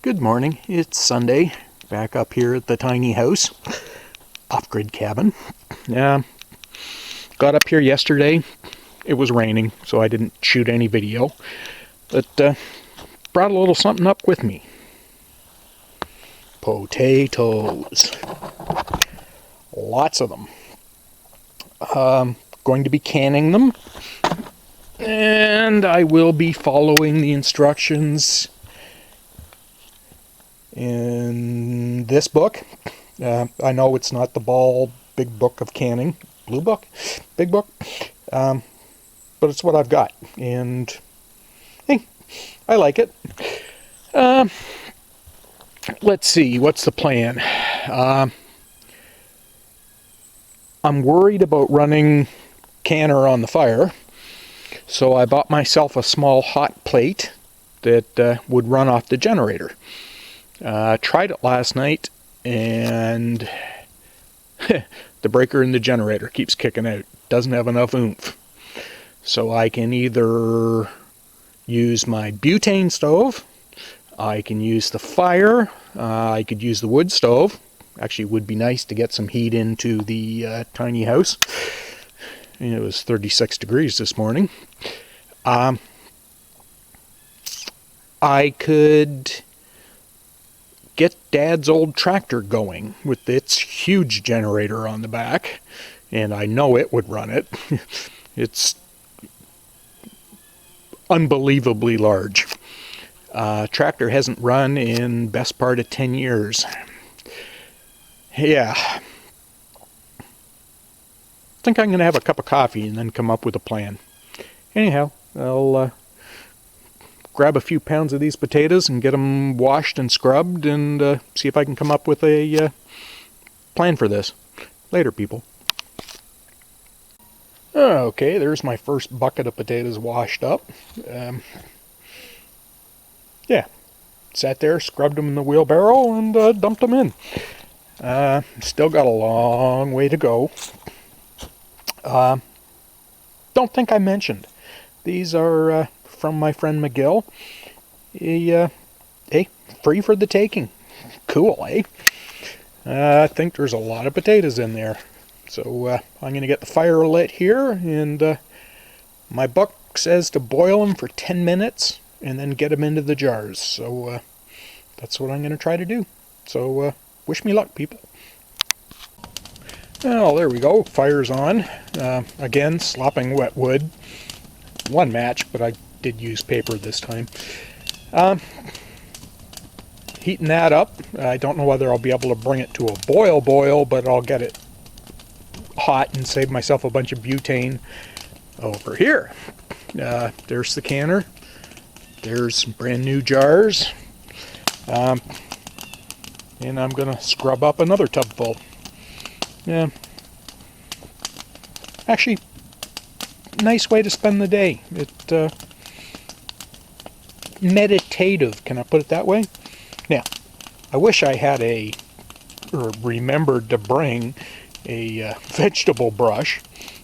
Good morning. It's Sunday. Back up here at the tiny house. Off-grid cabin. Got up here yesterday. It was raining, so I didn't shoot any video. But brought a little something up with me. Potatoes. Lots of them. Going to be canning them. And I will be following the instructions in this book. I know it's not the Ball Big Book of Canning, Blue Book, Big Book, but it's what I've got, and hey, I like it. Let's see, what's the plan? I'm worried about running canner on the fire, so I bought myself a small hot plate that would run off the generator. Tried it last night, and the breaker in the generator keeps kicking out. Doesn't have enough oomph. So I can either use my butane stove, I can use the fire, I could use the wood stove. Actually, it would be nice to get some heat into the tiny house. It was 36 degrees this morning. I could get Dad's old tractor going with its huge generator on the back, and I know it would run it. It's unbelievably large. Tractor hasn't run in best part of 10 years. Yeah. I think I'm going to have a cup of coffee and then come up with a plan. Anyhow, I'll grab a few pounds of these potatoes and get them washed and scrubbed and see if I can come up with a plan for this. Later, people. Okay, there's my first bucket of potatoes washed up. Yeah, sat there, scrubbed them in the wheelbarrow, and dumped them in. Still got a long way to go. Don't think I mentioned. These are from my friend McGill. Hey, free for the taking. Cool, eh? I think there's a lot of potatoes in there. So I'm going to get the fire lit here, and my book says to boil them for 10 minutes and then get them into the jars. So that's what I'm going to try to do. So wish me luck, people. Oh, there we go. Fire's on. Again, slopping wet wood. One match, but I did use paper this time. Heating that up. I don't know whether I'll be able to bring it to a boil, but I'll get it hot and save myself a bunch of butane over here. There's the canner. There's some brand new jars. And I'm going to scrub up another tub full. Yeah. Actually, nice way to spend the day. Meditative, can I put it that way? Now, I wish I had remembered to bring a vegetable brush.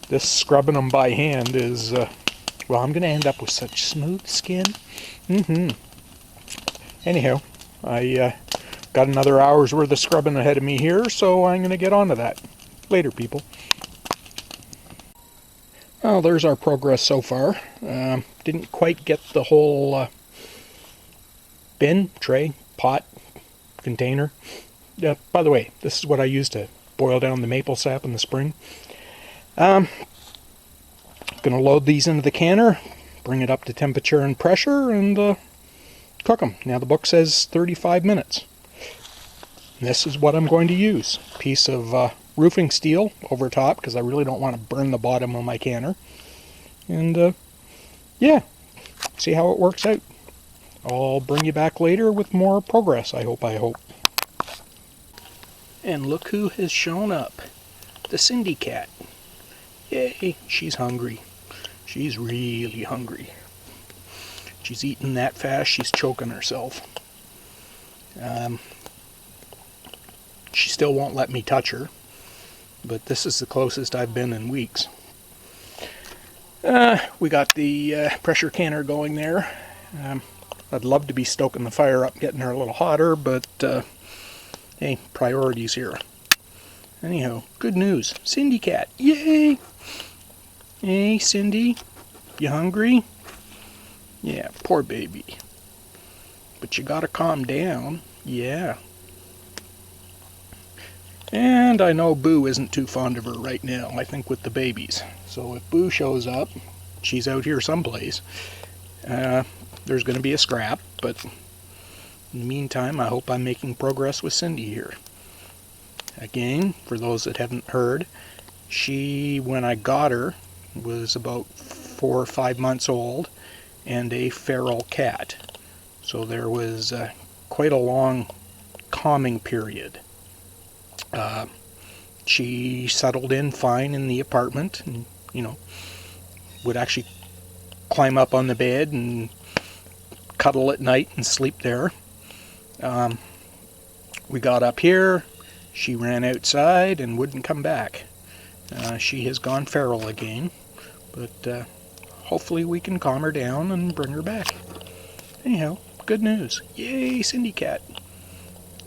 This scrubbing them by hand is, well, I'm going to end up with such smooth skin. Anyhow, I got another hour's worth of scrubbing ahead of me here, so I'm going to get on to that. Later, people. Well, there's our progress so far. Didn't quite get the whole bin, tray, pot, container. By the way, this is what I use to boil down the maple sap in the spring. Going to load these into the canner, bring it up to temperature and pressure, and cook them. Now the book says 35 minutes. And this is what I'm going to use. Piece of roofing steel over top, because I really don't want to burn the bottom of my canner. And yeah, see how it works out. I'll bring you back later with more progress, I hope. And look who has shown up. The Cindy cat. Yay, she's hungry. She's really hungry. She's eating that fast, she's choking herself. She still won't let me touch her, but this is the closest I've been in weeks. We got the pressure canner going there. I'd love to be stoking the fire up, getting her a little hotter, but hey, priorities here. Anyhow, good news. Cindy cat, yay! Hey, Cindy, you hungry? Yeah, poor baby. But you gotta calm down. Yeah. And I know Boo isn't too fond of her right now, I think with the babies. So if Boo shows up, she's out here someplace, there's going to be a scrap, but in the meantime, I hope I'm making progress with Cindy here. Again, for those that haven't heard, she, when I got her, was about 4 or 5 months old and a feral cat. So there was quite a long calming period. She settled in fine in the apartment and, would actually climb up on the bed and cuddle at night and sleep there. We got up here, she ran outside and wouldn't come back. She has gone feral again, but hopefully we can calm her down and bring her back. Anyhow, good news. Yay, Cindy cat.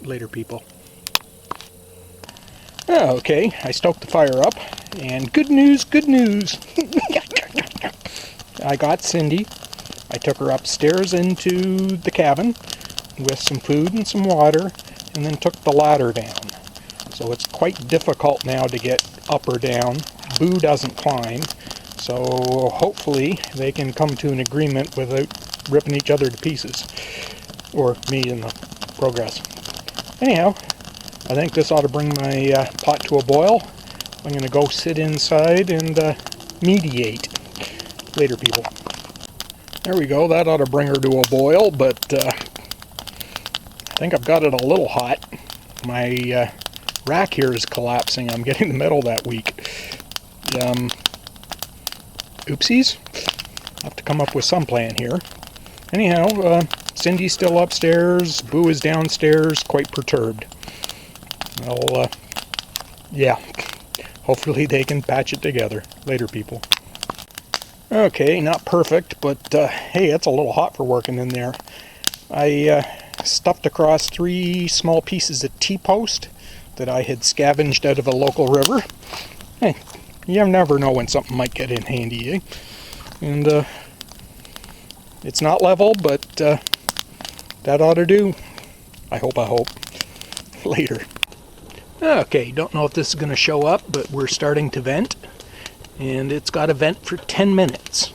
Later, people. Okay, I stoked the fire up, and good news, good news. I got Cindy. I took her upstairs into the cabin with some food and some water, and then took the ladder down. So it's quite difficult now to get up or down. Boo doesn't climb, so hopefully they can come to an agreement without ripping each other to pieces, or me in the progress. Anyhow, I think this ought to bring my pot to a boil. I'm going to go sit inside and mediate. Later, people. There we go. That ought to bring her to a boil, but I think I've got it a little hot. My rack here is collapsing. I'm getting the metal that week. Oopsies. I'll have to come up with some plan here. Anyhow, Cindy's still upstairs. Boo is downstairs, quite perturbed. Well, yeah. Hopefully they can patch it together. Later, people. Okay, not perfect, but hey, it's a little hot for working in there. I stuffed across 3 small pieces of T-post that I had scavenged out of a local river. Hey, you never know when something might get in handy, eh? And it's not level, but that ought to do. I hope. Later. Okay, don't know if this is going to show up, but we're starting to vent. And it's got a vent for 10 minutes.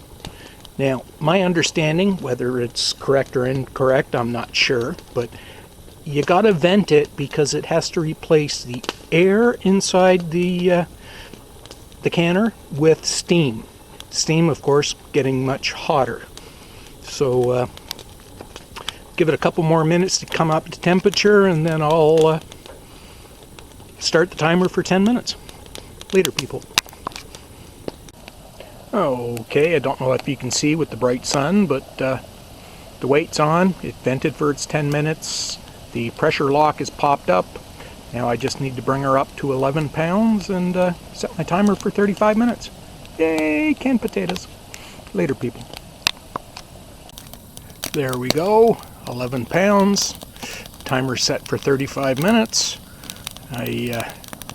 Now, my understanding, whether it's correct or incorrect, I'm not sure, but you got to vent it because it has to replace the air inside the canner with steam. Steam, of course, getting much hotter. So, give it a couple more minutes to come up to temperature, and then I'll start the timer for 10 minutes. Later, people. Okay, I don't know if you can see with the bright sun, but the weight's on. It vented for its 10 minutes. The pressure lock is popped up. Now I just need to bring her up to 11 pounds and set my timer for 35 minutes. Yay, canned potatoes. Later, people. There we go, 11 pounds. Timer set for 35 minutes. I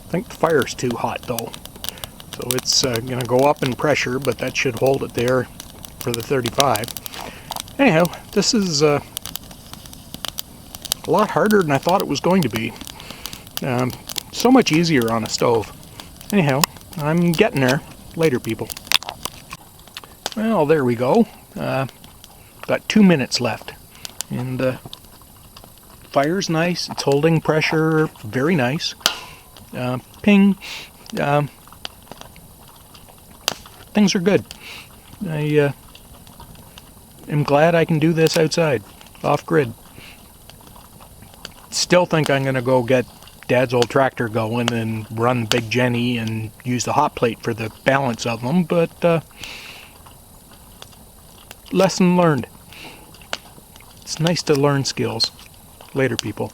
think the fire's too hot though. So it's going to go up in pressure, but that should hold it there for the 35. Anyhow, this is a lot harder than I thought it was going to be. So much easier on a stove. Anyhow, I'm getting there. Later, people. Well, there we go. Got 2 minutes left. And fire's nice. It's holding pressure very nice. Ping. Things are good. I am glad I can do this outside, off-grid. Still think I'm going to go get Dad's old tractor going and run Big Jenny and use the hot plate for the balance of them, but lesson learned. It's nice to learn skills. Later, people.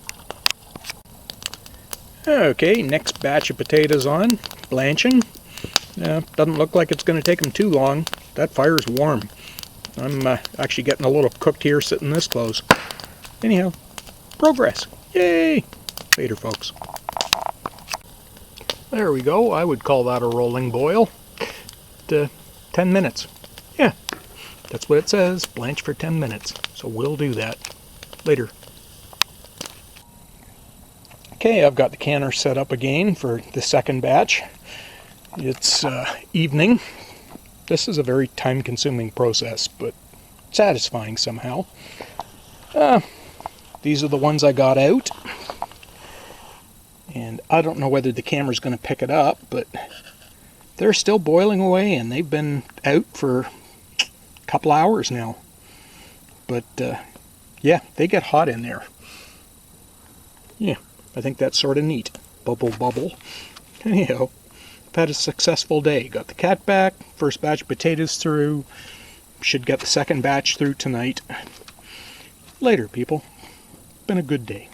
Okay, next batch of potatoes on, blanching. Doesn't look like it's going to take them too long. That fire's warm. I'm actually getting a little cooked here sitting this close. Anyhow, progress. Yay! Later, folks. There we go. I would call that a rolling boil. 10 minutes. Yeah, that's what it says. Blanch for 10 minutes. So we'll do that. Later. Okay, I've got the canner set up again for the second batch. It's evening. This is a very time-consuming process, but satisfying somehow. These are the ones I got out. And I don't know whether the camera's going to pick it up, but they're still boiling away, and they've been out for a couple hours now. But, yeah, they get hot in there. Yeah, I think that's sort of neat. Bubble, bubble. Anyhow, I've had a successful day. Got the cat back, first batch of potatoes through. Should get the second batch through tonight. Later, people. Been a good day.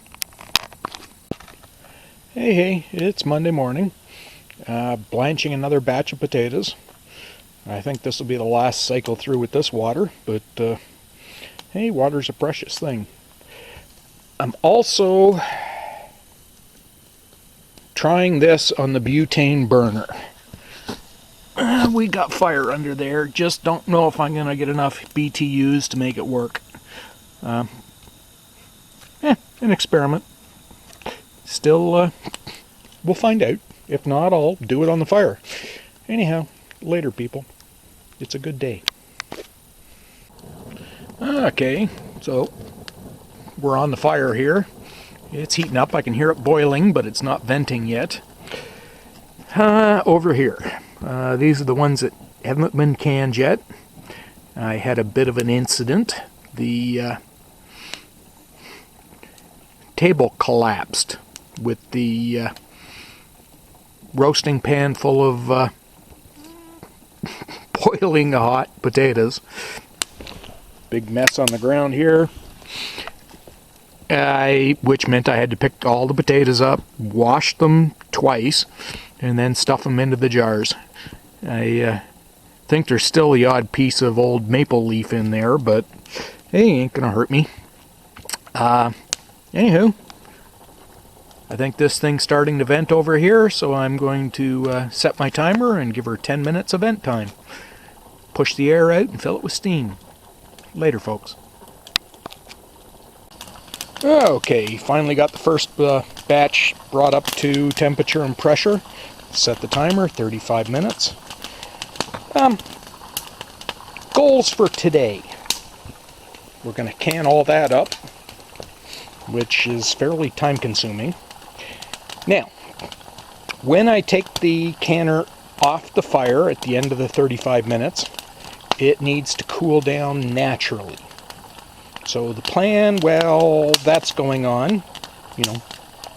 Hey, it's Monday morning. Blanching another batch of potatoes. I think this will be the last cycle through with this water, but hey, water's a precious thing. I'm also trying this on the butane burner. We got fire under there. Just don't know if I'm going to get enough BTUs to make it work. An experiment. Still, we'll find out. If not, I'll do it on the fire. Anyhow, later, people. It's a good day. Okay, so we're on the fire here. It's heating up. I can hear it boiling, but it's not venting yet. Over here. These are the ones that haven't been canned yet. I had a bit of an incident. The table collapsed with the roasting pan full of boiling hot potatoes. Big mess on the ground here. Which meant I had to pick all the potatoes up, wash them twice, and then stuff them into the jars. I think there's still the odd piece of old maple leaf in there, but hey, ain't gonna hurt me. Anywho, I think this thing's starting to vent over here, so I'm going to set my timer and give her 10 minutes of vent time. Push the air out and fill it with steam. Later, folks. Okay, finally got the first batch brought up to temperature and pressure. Set the timer, 35 minutes. Goals for today. We're going to can all that up, which is fairly time consuming. Now, when I take the canner off the fire at the end of the 35 minutes, it needs to cool down naturally. So the plan, well, that's going on,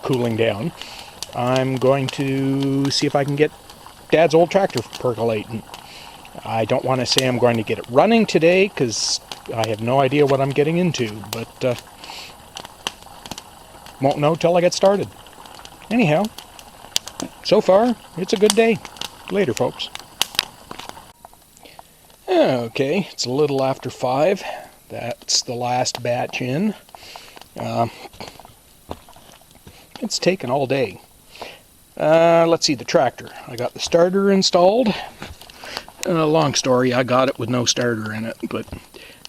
cooling down. I'm going to see if I can get Dad's old tractor percolating. I don't want to say I'm going to get it running today because I have no idea what I'm getting into, but won't know till I get started. Anyhow, so far, it's a good day. Later, folks. Okay, it's a little after 5. That's the last batch in. It's taken all day. Let's see, the tractor. I got the starter installed. Long story, I got it with no starter in it, but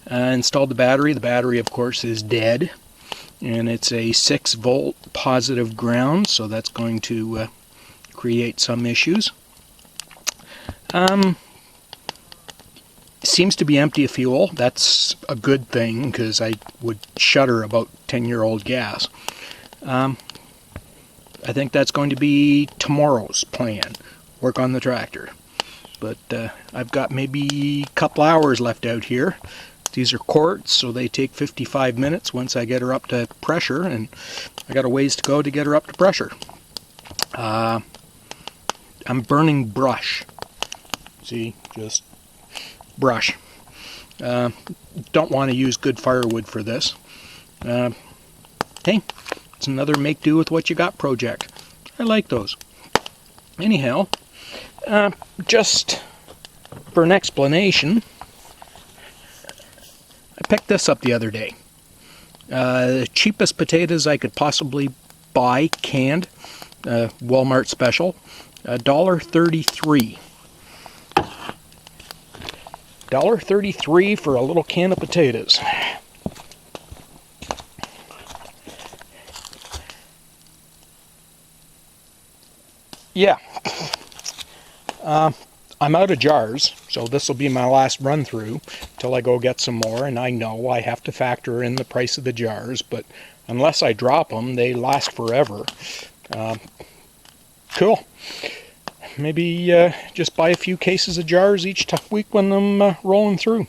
I installed the battery. The battery, of course, is dead, and it's a 6-volt positive ground, so that's going to create some issues. Seems to be empty of fuel. That's a good thing, because I would shudder about 10-year-old gas. I think that's going to be tomorrow's plan, work on the tractor. But I've got maybe a couple hours left out here. These are quarts, so they take 55 minutes once I get her up to pressure, and I got a ways to go to get her up to pressure. I'm burning brush. See, just brush. Don't want to use good firewood for this. Hey, it's another make do with what you got project. I like those. Anyhow, just for an explanation, picked this up the other day. Cheapest potatoes I could possibly buy, canned, Walmart special, $1.33. $1.33 for a little can of potatoes. Yeah. I'm out of jars, so this will be my last run through till I go get some more, and I know I have to factor in the price of the jars, but unless I drop them, they last forever. Cool. Maybe just buy a few cases of jars each week when I'm rolling through.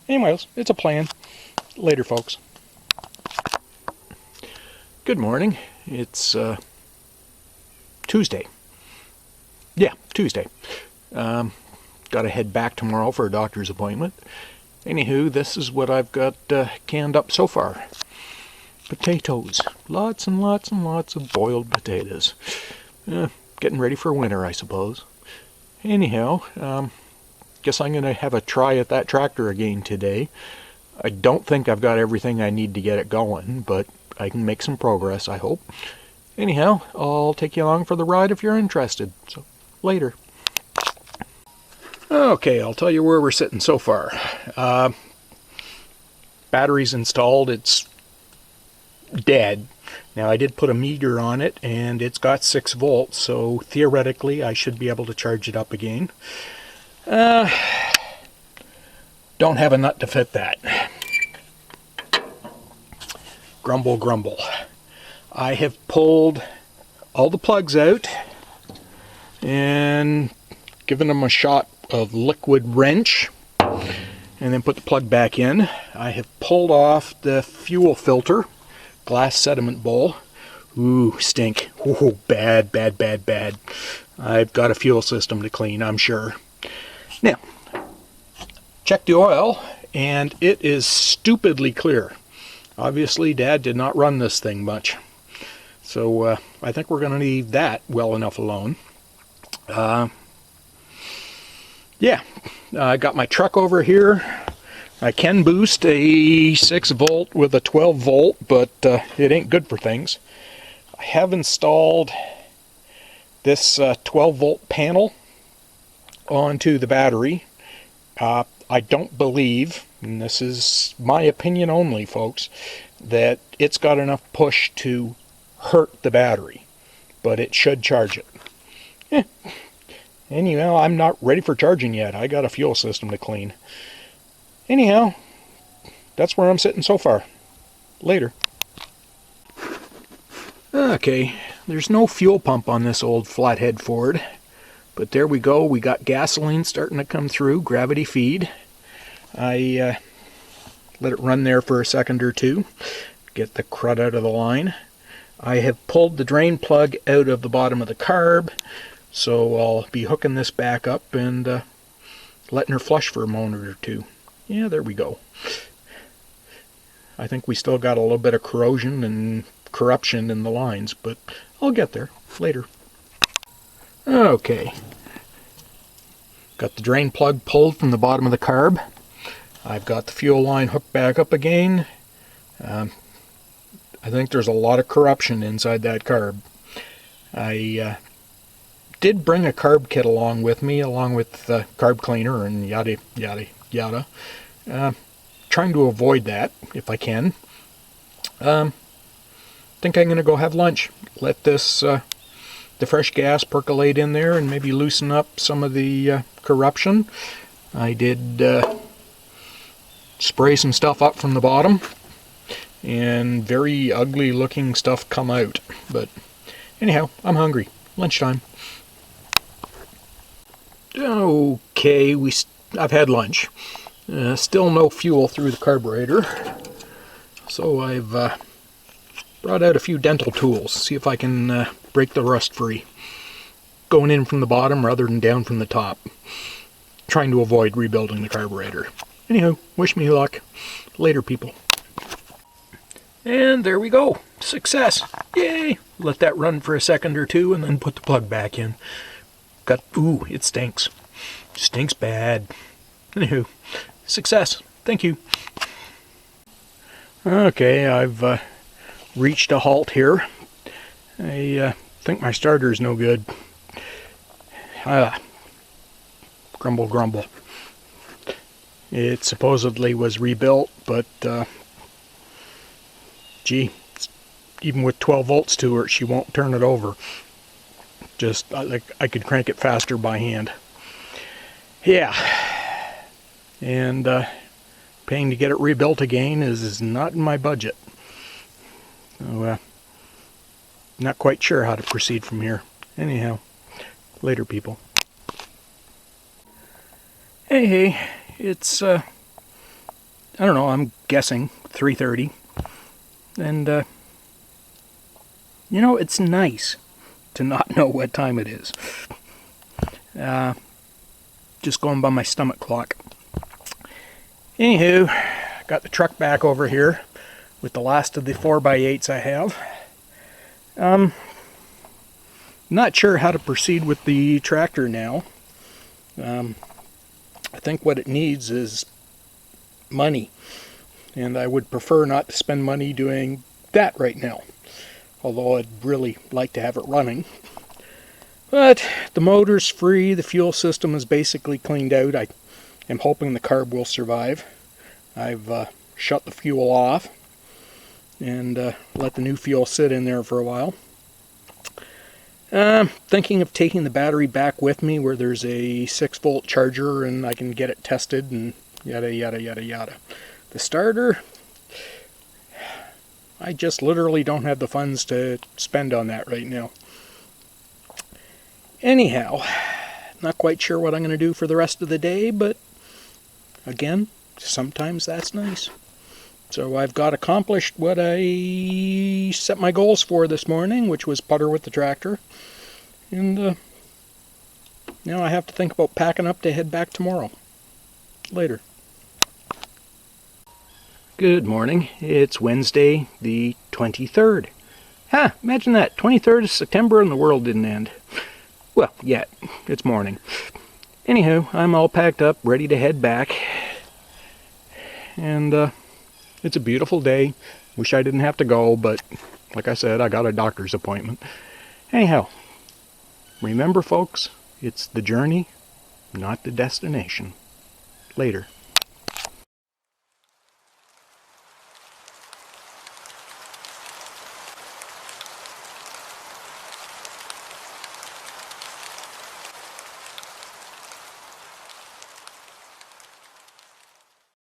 Anyways, it's a plan. Later, folks. Good morning. It's Tuesday. Yeah, Tuesday. Got to head back tomorrow for a doctor's appointment. Anywho, this is what I've got canned up so far. Potatoes. Lots and lots and lots of boiled potatoes. Getting ready for winter, I suppose. Anyhow, guess I'm going to have a try at that tractor again today. I don't think I've got everything I need to get it going, but I can make some progress, I hope. Anyhow, I'll take you along for the ride if you're interested. So, later. Okay, I'll tell you where we're sitting so far. Battery's installed. It's dead. Now, I did put a meter on it, and it's got 6 volts, so theoretically I should be able to charge it up again. Don't have a nut to fit that. Grumble, grumble. I have pulled all the plugs out and given them a shot of liquid wrench and then put the plug back in. I have pulled off the fuel filter, glass sediment bowl. Ooh, stink. Ooh, bad, bad, bad, bad. I've got a fuel system to clean, I'm sure. Now, check the oil, and it is stupidly clear. Obviously, Dad did not run this thing much. So I think we're going to leave that well enough alone. Yeah, I got my truck over here. I can boost a 6 volt with a 12 volt, but it ain't good for things. I have installed this 12 volt panel onto the battery. I don't believe, and this is my opinion only, folks, that it's got enough push to hurt the battery, but it should charge it. Anyhow, I'm not ready for charging yet. I got a fuel system to clean. Anyhow, that's where I'm sitting so far. Later. Okay, there's no fuel pump on this old flathead Ford, but there we go. We got gasoline starting to come through, gravity feed. I let it run there for a second or two, get the crud out of the line. I have pulled the drain plug out of the bottom of the carb, so I'll be hooking this back up and letting her flush for a moment or two. Yeah, there we go. I think we still got a little bit of corrosion and corruption in the lines, but I'll get there later. Okay. Got the drain plug pulled from the bottom of the carb. I've got the fuel line hooked back up again. I think there's a lot of corruption inside that carb. I did bring a carb kit along with me, along with the carb cleaner and yada, yada, yada. Trying to avoid that, if I can. Think I'm going to go have lunch. Let this, the fresh gas percolate in there and maybe loosen up some of the corruption. I did spray some stuff up from the bottom, and very ugly looking stuff come out. But anyhow, I'm hungry. Lunchtime. Okay, I've had lunch. Still no fuel through the carburetor, so I've brought out a few dental tools, see if I can break the rust free. Going in from the bottom rather than down from the top. Trying to avoid rebuilding the carburetor. Anywho, wish me luck. Later, people. And there we go. Success. Yay! Let that run for a second or two and then put the plug back in. Ooh, it stinks. Stinks bad. Anywho, success. Thanks. Thank you. Okay, I've reached a halt here. I think my starter's no good. Grumble, grumble. It supposedly was rebuilt, but gee, even with 12 volts to her, she won't turn it over. Just like I could crank it faster by hand. Yeah, and paying to get it rebuilt again is not in my budget. So, not quite sure how to proceed from here. Anyhow, later, people. Hey, it's I don't know, I'm guessing 3:30, and you know, it's nice to not know what time it is. Just going by my stomach clock. Anywho, got the truck back over here with the last of the 4x8s I have. Not sure how to proceed with the tractor now. I think what it needs is money, and I would prefer not to spend money doing that right now, although I'd really like to have it running. But the motor's free, the fuel system is basically cleaned out. I am hoping the carb will survive. I've shut the fuel off and let the new fuel sit in there for a while. Thinking of taking the battery back with me where there's a 6-volt charger and I can get it tested and yada yada yada yada. The starter, I just literally don't have the funds to spend on that right now. Anyhow, not quite sure what I'm going to do for the rest of the day, but again, sometimes that's nice. So I've got accomplished what I set my goals for this morning, which was putter with the tractor. And now I have to think about packing up to head back tomorrow. Later. Good morning. It's Wednesday the 23rd. Imagine that. 23rd of September and the world didn't end. Well, yet. It's morning. Anywho, I'm all packed up, ready to head back. And it's a beautiful day. Wish I didn't have to go, but like I said, I got a doctor's appointment. Anyhow, remember folks, it's the journey, not the destination. Later.